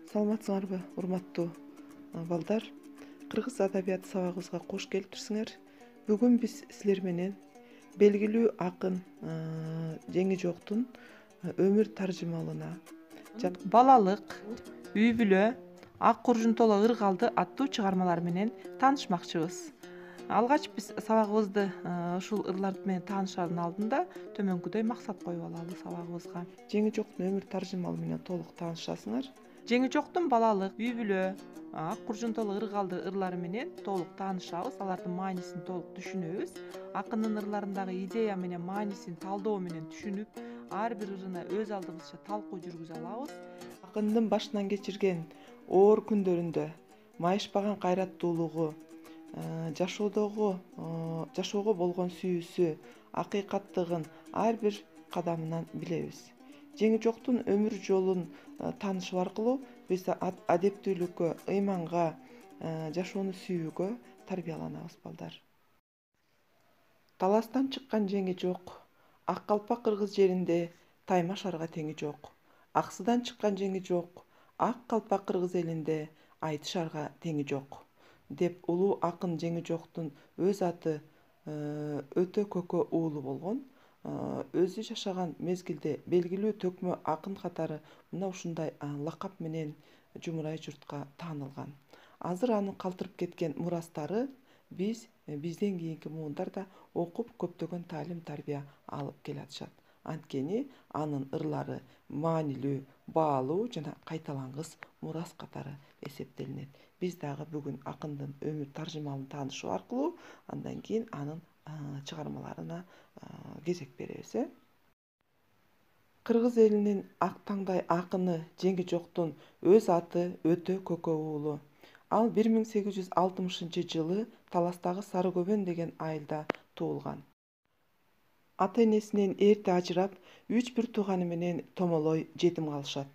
Саламатсыңарбы, урматтуу балдар. Кыргыз адабияты сабагыбызга кош келипсиңер. Бүгүн биз силер менен белгилүү акын Жеңижоктун өмүр таржымалына Балалык, үй бүлө, ак куржунтоло ыргалды аттуу чыгармалар менен таанышмакчыбыз. Алгач биз сабагыбызды ушул ырлар менен таанышаардын алдында төмөнкүдөй максат коюп алалы сабагыбызга. Жеңижоктун өмүр таржымалы менен толук таанышасыңар. Жеңижоктун балалык, үй бүлө, ак куржунтоло ыргалды ырлары менен толук таанышабыз, алардын маанисин толук түшүнөбүз. Акындын ырларындагы идея менен маанисин талдоо менен түшүнүп, ар бир ырына өз алдыбызча талкуу жүргүзө алабыз. Акындын башынан кечирген оор күндөрүндө майышпаган кайраттуулугу, жашоого болгон сүйүүсү, акыйкаттыгын ар бир кадамынан билебиз. Жеңижоктун өмүр жолун таанышуу аркылуу биз адептүүлүккө, ыйманга, жашоону сүйүүгө тарбияланабыз балдар. Таластан чыккан Жеңижок, Ак Калпак кыргыз жеринде тайма шарга теңи жок. Аксыдан чыккан Жеңижок, Ак Калпак кыргыз элинде айты шарга теңи жок деп улуу акын Жеңижоктун өз аты өтө көкө уулу болгон. Өзү жашаган мезгилде белгилүү төкмө акын катары мына ушундай лакап менен жумурай журтка таанылган. Азыр анын калтырып кеткен мурастары бизден кийинки муундар да окуп көптөгөн таалим тарбия алып келатышат. Анткени анын ырлары маанилүү, баалуу жана кайталангыс мурас катары эсептелинет. Биз дагы бүгүн акындын өмүр таржымалын таанышуу аркылуу андан кийин анын чыгармаларына кезек беребиз. Кыргыз элинин ак таңдай акыны Жеңижоктун өз аты өтө көкө уулу. Ал 1860-жылы Таластагы Сарыкөбөн деген айылда туулган. Ата энесинен эрте ажырап, 3 тууганы менен томолой жетим калышат.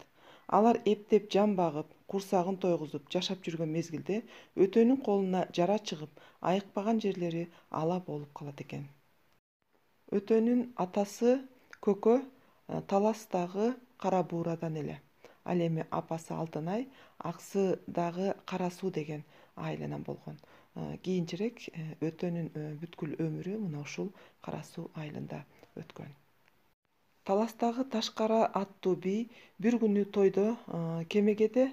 Алар эптеп жан багып, курсагын тойгузуп жашап жүргөн мезгилде өтөнүн колуна жара чыгып, айыкпаган жерлери ала болуп калат экен. Өтөнүн атасы көкө Таластагы Кара Буурадан эле. Ал эми апасы Алтынай Аксыдагы Кара Суу деген айылынан болгон. Кийинчерээк өтөнүн бүткүл өмүрү мына ушул Кара Суу айылында өткөн. Таластагы Ташкара аттуу бий бир күнү тойдо кемегеде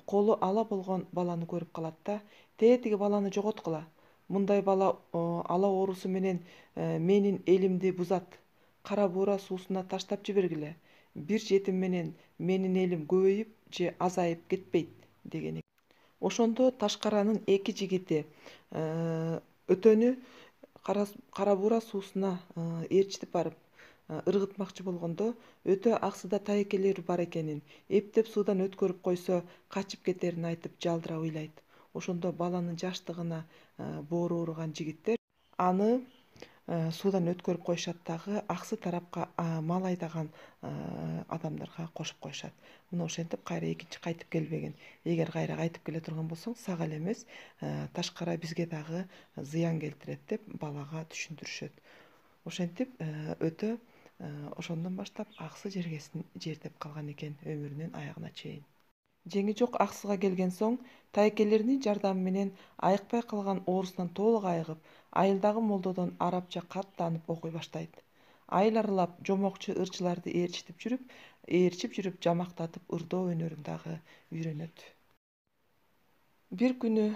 колу ала болгон баланы көрүп калат да, тетиги баланы жоготкула. Мындай бала ала оорусу менен менин элимди бузат. Кара Буура суусуна таштап жибергиле. Бир жетим менен менин элим көбөйүп же азайып кетпейт деген. Ошондо Ташкаранын эки жигити өтөнү Кара Буура суусуна ээрчитип барып ыргытмакчы болгондо, өтө Аксыда тайекелери бар экенин, эптеп суудан өткөрүп койсо качып кетерин айтып жалдыра уйлайт. Ошондо баланын жаштыгына боору ууруган жигиттер аны суудан өткөрүп коюшат дагы Аксы тарапка мал айдаган адамдарга кошуп коюшат. Мына ошентип кайра экинчи кайтып келбеген. Эгер кайра кайтып келе турган болсоң, сага эле эмес, Ташкара бизге дагы зыян келтирет деп балага түшүндүрүшөт. Ошентип өтө ошондон баштап Аксы жергесин жердеп калган экен өмүрүнүн аягына чейин. Жеңижок Аксыга келген соң, тайекелеринин жардамы менен айыкпай калган оорусунан толук айыгып, айылдагы молдодон арабча кат таанып окуй баштайт. Айыл аралап жомокчу ырчыларды ээрчип жүрүп жамактатып ырдоо өнөрүн дагы үйрөнөт. Бир күнү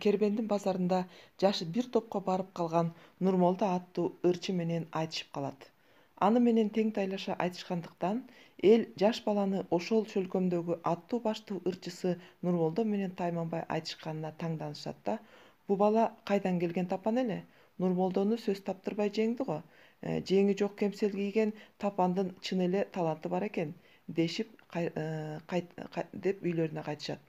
Кербендин базарында жашы бир топко барып калган Нурмолдо аттуу ырчы менен айтышып калат. Аны менен тең тайлаша айтышкандыктан эл жаш баланы ошол чөлкөмдөгү аттуу баштуу ырчысы Нурмолдо менен тайманбай айтышканына таңданышат да, бу бала кайдан келген тапан эле? Нурмолдону сөз таптырбай жеңди го. Жеңижок кемсел кийген тапандын чын эле таланты бар экен, дешип деп үйлөрүнө кайтышат.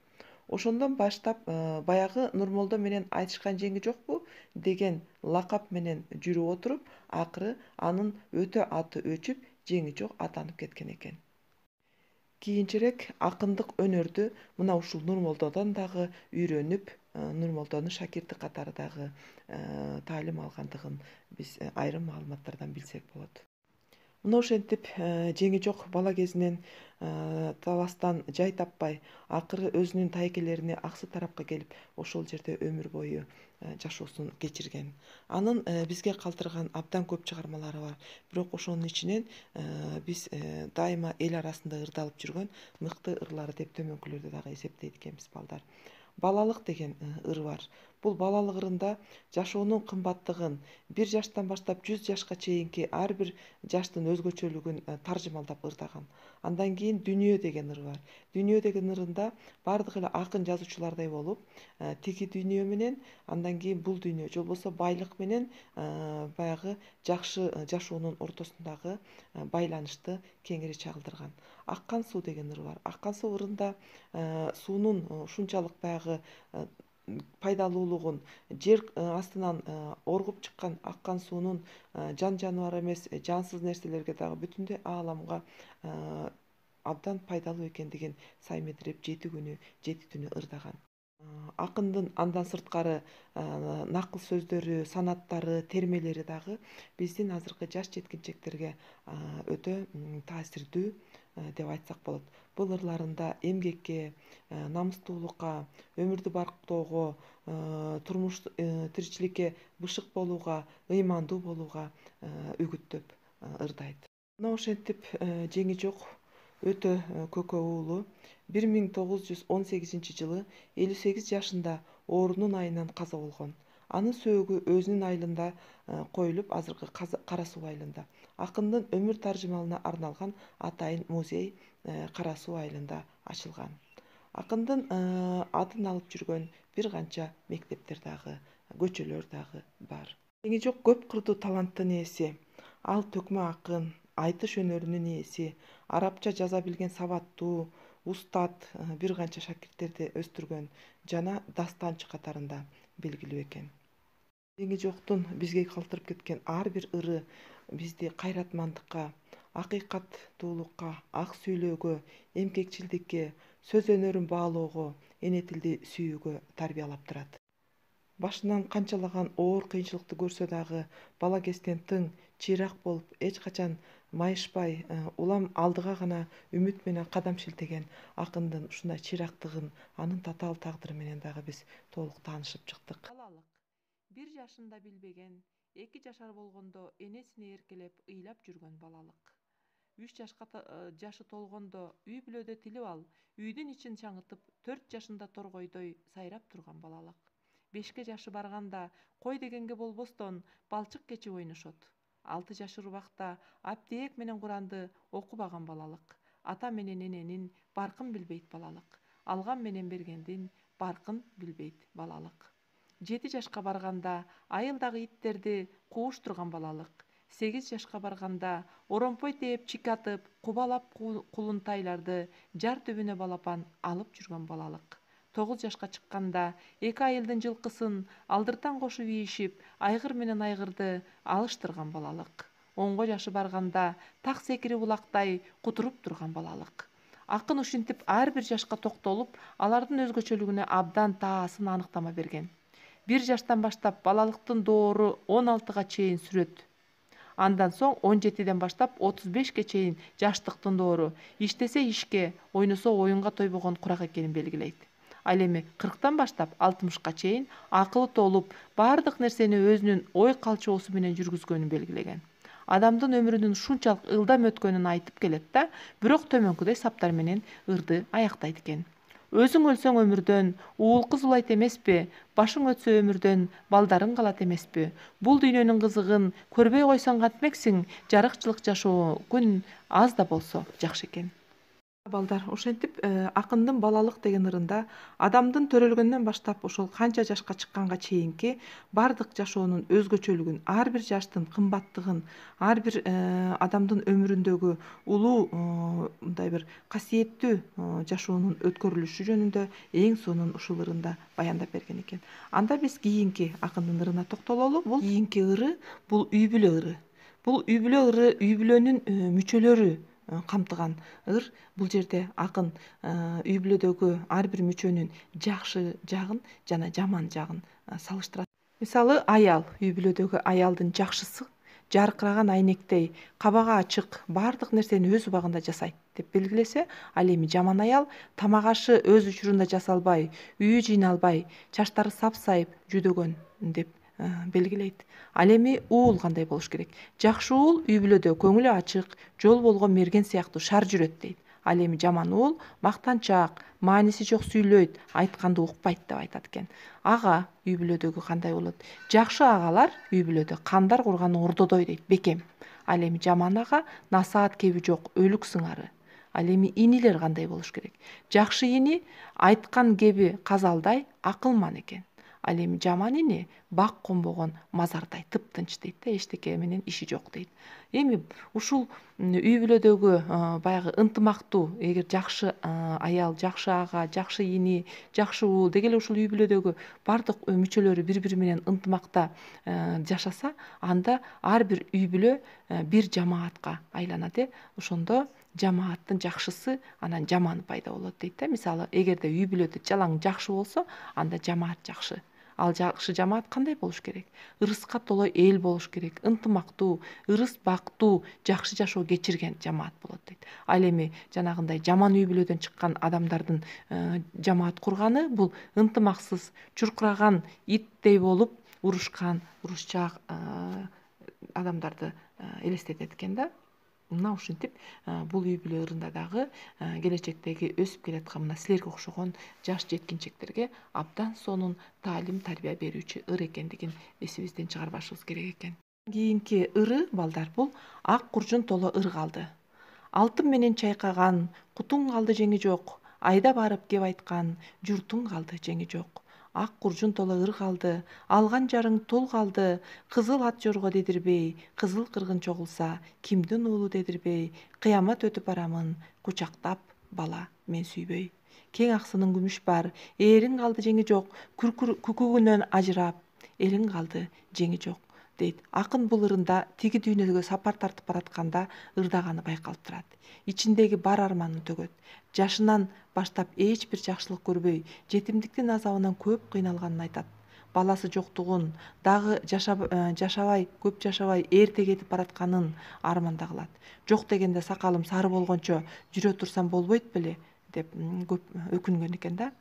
Ошондон баштап баягы Нурмолдо менен айтышкан Жеңижокпу деген лакап менен жүрүп отуруп, акыры анын өтө аты өчүп, Жеңижок атанып кеткен экен. Кийинчерээк акындык өнөрдү мына ушул Нурмолдодон дагы үйрөнүп, Нурмолдонун шакирти катары дагы таалим алгандыгын биз айрым маалыматтардан билсек болот. Мына ошентип жеңи жок бала кезинен таластан жай таппай, акыры өзүнүн тайкелерине аксы тарапка келип, ошол жерде өмүр бою жашоосун кечирген. Анын бизге калтырган абдан көп чыгармалары бар. Бирок ошонун ичинен биз дайыма эл арасында ырдалып жүргөн мыкты ырлары деп төмөнкүлөрдө дагы эсептейт экенбиз балдар. Балалык деген ыр бар. Бул балалык ырында жашоонун кымбаттыгын 1 жаштан баштап 100 жашка чейинки ар бир жаштын өзгөчөлүгүн таржымалдап ырдаган. Андан кийин Дүнүйө деген ыр бар. Дүнүйө деген ырында бардык эле акын жазуучулардай болуп, тиги дүйнө менен, андан кийин бул дүйнө, же болбосо байлык менен баягы жакшы жашоонун ортосундагы байланышты кеңири чагылдырган. Аккан суу деген ыр бар. Аккан суу ырында суунун ушунчалык баягы пайдалуулугун, жер астынан оргуп чыккан аккан суунун жан жаныбар эмес, жансыз нерселерге дагы бүтүндөй ааламга абдан пайдалуу экендигин саймедирип 7 күнү 7 түнү ырдаган. Акындын андан сырткары накыл сөздөрү, санаттары, термелери дагы биздин азыркы жаш жеткинчектерге өтө таасирдүү деп айтсак болот. Бул ырларында эмгекке, намыстуулукка, өмүрдү барктоого, турмуш тиричиликке бышык болууга, ыймандуу болууга үгүттөп ырдайт. Мына ошентип жеңи жок өтө көкө уулу 1918 жылы 58 жашында оорунун айынан каза болгон. Анын сөөгү өзүнүн айылында коюлуп, азыркы Кара Суу айылында. Акындын өмүр таржымалына арналган атайын музей Кара Суу айылында ачылган. Акындын атын алып жүргөн бир канча мектептер дагы, көчөлөр дагы бар. Жеңи жок көп кырдуу таланттын ээси. Ал төкмө акын, айтыш өнөрүнүн ээси, арабча жаза билген сабаттуу, устат бир канча шакирттерди өстүргөн жана дастанчы катарында белгилүү экен. Жеңи жоктун бизге калтырып кеткен ар бир ыры бизди кайратмандыкка, акыйкаттуулукка, ак сүйлөөгө, эмкекчилдикке, сөз өнөрүн баалоого, эне тилди сүйүүгө тарбиялап турат. Башынан канчалаган оор кыйынчылыкты көрсө дагы бала кезден тың, чыйрак болуп, эч качан майышпай, улам алдыга гана үмүт менен кадам шилтеген акындын ушундай чыйрактыгын, анын татаал тагдыры менен дагы биз толук таанышып чыктык. Балалык 1 жашында билбеген, 2 жашар болгондо энесине эркелеп ыйлап жүргөн балалык. 3 жашы толгондо үй бүлөдө тилип ал, үйдүн ичин чаңытып 4 жашында торгойдой сайрап турган балалык. 5 жашы барганда кой дегенге болбостон балчык кечип ойношот. 6 жашыр убакта аптеек менен Куранды окубаган балалык. Ата менен эненин баркын билбейт балалык. Алган менен бергендин баркын билбейт балалык. 7 жашка барганда айылдагы иттерди кууштурган балалык. 8 жашка барганда оромпой тээп чикатып, кубалап кулунтайларды жар түбүнө балапан алып жүргөн балалык. 9 жашка чыкканда 2 айылдын жылкысын алдыртан кошуп ийишип, айгыр менен айгырды алыштырган балалык. 10 жашы барганда так секирип улактай кутуруп турган балалык. Акын ушинтип ар бир жашка токтолуп, алардын өзгөчөлүгүнө абдан таасын аныктама берген. 1 жаштан баштап балалыктын доору 16га чейин сүрөт. Андан соң 17ден баштап 35ке чейин жаштыктын доору, иштесе ишке, ойносо оюнга тойбогон курак экенин белгилейт. Ал эми 40тан баштап 60ка чейин акылы толуп, бардык нерсени өзүнүн ой калчоосу менен жүргүзгөнүн белгилеген. Адамдын өмүрүнүн ушунчалык ылдам өткөнүн айтып келет да, бирок төмөнкүдөй саптар менен ырды аяктайт экен. Өзүң өлсөң өмүрдөн, уул кыз улайт эмеспи? Башың өтсө өмүрдөн, балдарың калат эмеспи? Бул дүйнөнүн кызыгын көрбөй койсоң кантмексиң? Жарыкчылык жашоо күн аз да болсо жакшы экен. Балдар, ошентип акындын балалык деген ырында адамдын төрөлгөндөн баштап ошол канча жашка чыкканга чейинки бардык жашоонун өзгөчөлүгүн, ар бир жаштын кымбаттыгын, ар бир адамдын өмүрүндөгү улуу мындай бир касиеттүү жашоонун өткөрүлүшү жөнүндө эң сонун ушул ырында баяндап берген экен. Анда биз кийинки акындын ырына токтололу. Бул кийинки ыры, бул үй бүлө ыры. Бул үй бүлө ыры, үй бүлөнүн мүчөлөрү камтыган ыр. Бул жерде акын үй бүлөдөгү ар бир мүчөнүн жакшы жагын жана жаман жагын салыштырат. Мисалы, аял, үй бүлөдөгү аялдын жакшысы жаркыраган айнектей, кабагы ачык, баардык нерсени өз убагында жасайт деп белгилесе, ал эми жаман аял тамак ашы өз учурунда жасалбай, үйү жыйналбай, чачтары сапсайып жүдөгөн деп белгилейт. Ал эми уул кандай болуш керек? Жакшы уул үй бүлөдө көңүлү ачык, жол болгон мерген сыяктуу шар жүрөт дейт. Ал эми жаман уул мактанчаак, мааниси жок сүйлөйт, айтканды укпайт деп айтат экен. Ага үй бүлөдөгү кандай болот? Жакшы агалар үй бүлөдө кандар курганы ордодой дейт бекем. Ал эми жаман ага насаат кеби жок, өлүк сыңары. Ал эми инилер кандай болуш керек? Жакшы ини айткан кеби казалдай акылман экен. Ал эми жаман ини бак конбогон мазардай тыптынч дейт да, эчтеке менен иши жок дейт. Эми ушул үй бүлөдөгү баягы ынтымактуу, эгер жакшы аял, жакшы ага, жакшы ини, жакшы уул деги эле ушул үй бүлөдөгү баардык мүчөлөрү бири бири менен ынтымакта жашаса, анда ар бир үй бүлө бир жамаатка айланат. Ошондо жамааттын жакшысы, анан жаманы пайда болот дейт да. Мисалы, эгерде үй бүлөдө жалаң жакшы болсо, анда жамаат жакшы. Ал жакшы жамаат кандай болуш керек? Ырыска толо эл болуш керек, ынтымактуу, ырыс бактуу, жакшы жашоо кечирген жамаат болот дейт. Ал эми жанагындай жаман үй бүлөдөн чыккан адамдардын жамаат курганы бул ынтымаксыз, чуркураган иттей болуп урушкан, урушчаак адамдарды элестетет экен да. Мына ушинтип бул үй бүлө ырында дагы келечектеги өсүп келаткан мына силерге окшогон жаш жеткинчектерге абдан сонун таалим тарбия берүүчү ыр экендигин эсибизден чыгарбашыбыз керек экен. Кийинки ыры балдар бул ак куржун толо ыр калды. Алтын менен чайкаган, кутуң калды жеңи жок, айда барып кеп айткан, журтуң калды жеңи жок. Ак куржун толо ыр калды, алган жарың тол калды, кызыл ат жорго дедирбей, кызыл кыргын чогулса, кимдин уулу дедирбей, кыямат өтүп барамын, кучактап бала мен сүйбөй. Кең аксынын күмүш бар, эриң калды жеңи жок, күкүгүнөн ажырап, элиң калды жеңи жок дейт. Акын бул ырында тиги дүйнөгө сапар тартып баратканда ырдаганы байкалып турат. Ичиндеги бар арманын төгөт. Жашынан баштап эч бир жакшылык көрбөй, жетимдиктин азабынан көп кыйналганын айтат. Баласы жоктугун, дагы жашабай, көп жашабай эрте кетип баратканын арманда кылат. Жок дегенде сакалым сары болгончо жүрө турсам болбойт беле деп көп өкүнгөн экен да.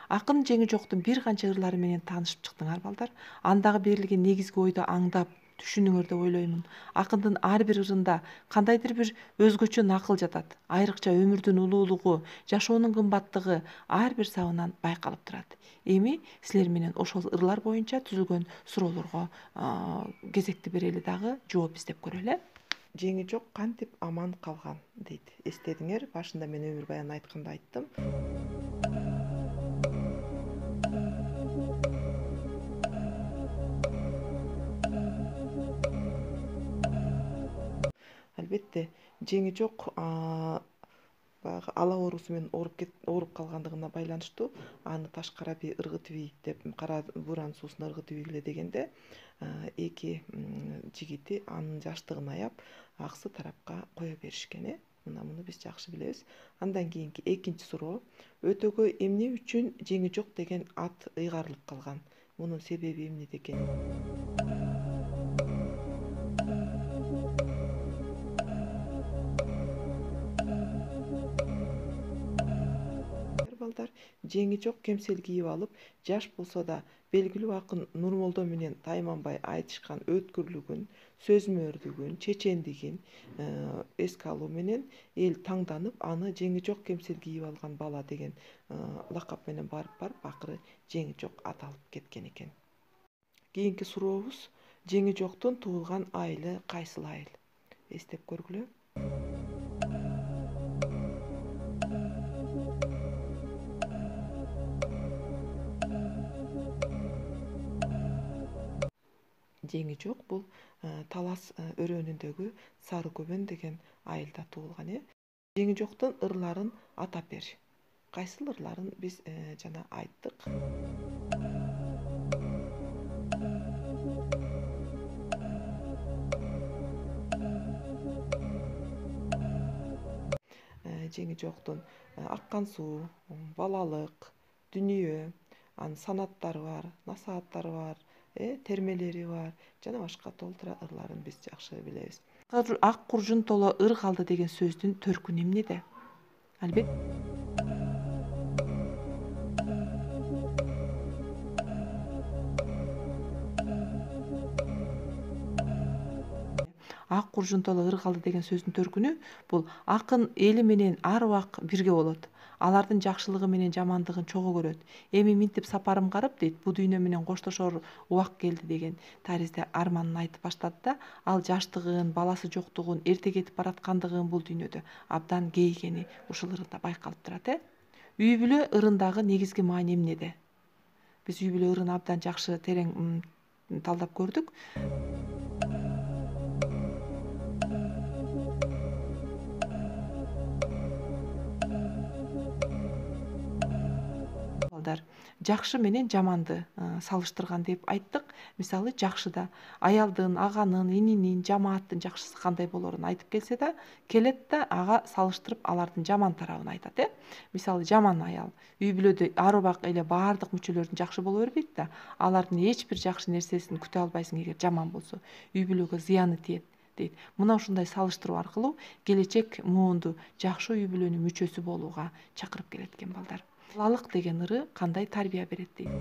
Акын жеңи жоктун бир канча ырлары менен таанышып чыктыңар балдар. Андагы берилген негизги ойду аңдап түшүнүңөр деп ойлоймун. Акындын ар бир ырында кандайдыр бир өзгөчө накыл жатат. Айрыкча өмүрдүн улуулугу, жашоонун кымбаттыгы ар бир сабынан байкалып турат. Эми силер менен ошол ырлар боюнча түзүлгөн суроолорго кезекти берели дагы жооп издеп көрөлү. Жеңи жок кантип аман калган дейт. Эстедиңер, башында мен өмүр баян айтканда айттым. Албетте, жеңи жок баягы ала оорусу менен ооруп калгандыгына байланыштуу аны Ташкараби ыргытып деп, кара буранын суусуна ыргытып эле дегенде эки жигити анын жаштыгын аяп аксы тарапка кое беришкен. Мына муну биз жакшы билебиз. Андан кийинки экинчи суроо: өтөгө эмне үчүн жеңи жок деген ат ыйгарылып калган? Мунун себеби эмнеде экен? Балдар, жеңи жок кемсел кийип алып, жаш болсо да белгилүү акын Нурмолдо менен тайманбай айтышкан өткүрлүгүн, сөз мөөрдүгүн, чечендигин эске алуу менен эл таңданып, аны жеңи жок кемсел кийип алган бала деген лакап менен барып акыры жеңи жок аталып кеткен экен. Кийинки сурообуз: жеңи жоктун туулган айылы кайсыл айыл? Эстеп көргүлө. Жеңи жок бул Талас өрөөнүндөгү Сары Көбөн деген айылда туулган. Жеңи жоктун ырларын атап бер. Кайсыл ырларын биз жана айттык. Жеңи жоктун аккан суу, балалык, дүнүйө, анын санаттары бар, насааттары бар, термелери бар, жана башка толтура ырларын биз жакшы билебиз. Ак куржунтоло ыр калды деген сөздүн төркүнү эмнеде? Албетте ак куржунтоло ыр калды деген сөздүн төркүнү бул акын эли менен ар убак бирге болот. Алардын жакшылыгы менен жамандыгын чогуу көрөт. Эми минтип сапарым карып дейт, бу дүйнө менен коштошор убак келди деген таризде арманын айтып баштады да, ал жаштыгын, баласы жоктугун, эрте кетип бараткандыгын бул дүйнөдө абдан кейигени ушул ырында байкалып турат. Үй бүлө ырындагы негизги маани эмнеде? Биз үй бүлө ырын абдан жакшы терең талдап көрдүк. Жакшы менен жаманды салыштырган деп айттык. Мисалы, жакшыда аялдын, аганын, ининин, жамааттын жакшысы кандай болорун айтып келсе да, келет да ага салыштырып алардын жаман тарабын айтат. Мисалы, жаман аял үй бүлөдө ар убак эле баардык мүчөлөрдүн жакшы боло бербейт да, алардын эч бир жакшы нерсесин күтө албайсың эгер жаман болсо. Үй бүлөгө зыяны тиет дейт. Мына ушундай салыштыруу аркылуу келечек муунду жакшы үй бүлөнүн мүчөсү болууга чакырып келет экен балдар. Балалык деген ыры кандай тарбия берет дейт.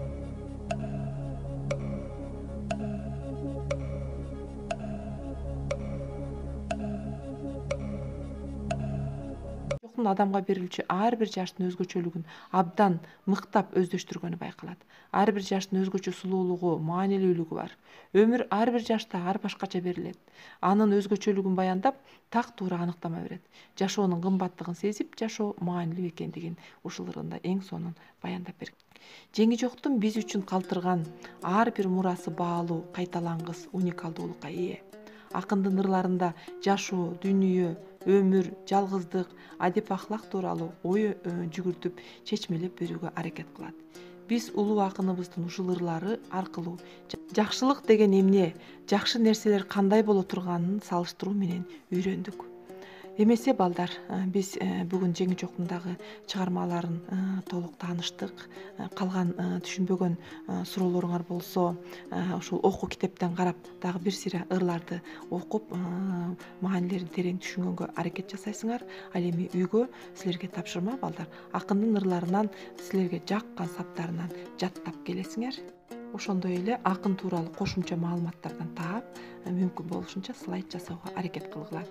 Адамга берилчү ар бир жаштын өзгөчөлүгүн абдан мыктап өздөштүргөнү байкалат. Ар бир жаштын өзгөчө сулуулугу, маанилүүлүгү бар. Өмүр ар бир жашта ар башкача берилет. Анын өзгөчөлүгүн баяндап, так туура аныктама берет. Жашоонун кымбаттыгын сезип, жашоо маанилүү экендигин ушул ырында эң сонун баяндап берген. Жеңи жоктун биз үчүн калтырган ар бир мурасы баалуу, кайталангыс, уникалдуулукка ээ. Акындын ырларында жашоо, дүнүйө, өмүр, жалгыздык, адеп ахлак тууралуу ой жүгүртүп, чечмелеп берүүгө аракет кылат. Биз улуу акыныбыздын ушул ырлары аркылуу жакшылык деген эмне, жакшы нерселер кандай боло турганын салыштыруу менен үйрөндүк. Эмесе балдар, биз бүгүн Жеңи жоктун дагы чыгармаларын толук тааныштык. Калган түшүнбөгөн суроолоруңар болсо, ушул окуу китептен карап дагы бир сыйра ырларды окуп, маанилерин терең түшүнгөнгө аракет жасайсыңар. Ал эми үйгө силерге тапшырма балдар. Акындын ырларынан силерге жаккан саптарынан жаттап келесиңер. Ошондой эле акын тууралуу кошумча маалыматтардан таап, мүмкүн болушунча слайд жасоого аракет кылгыла.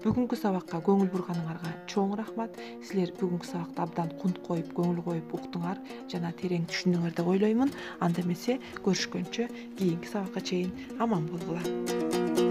Бүгүнкү сабакка көңүл бурганыңарга чоң рахмат. Силер бүгүнкү сабакта абдан кунт коюп, көңүл коюп уктуңар жана терең түшүндүңөр деп ойлоймун. Анда эмесе көрүшкөнчө кийинки сабакка чейин аман болгула.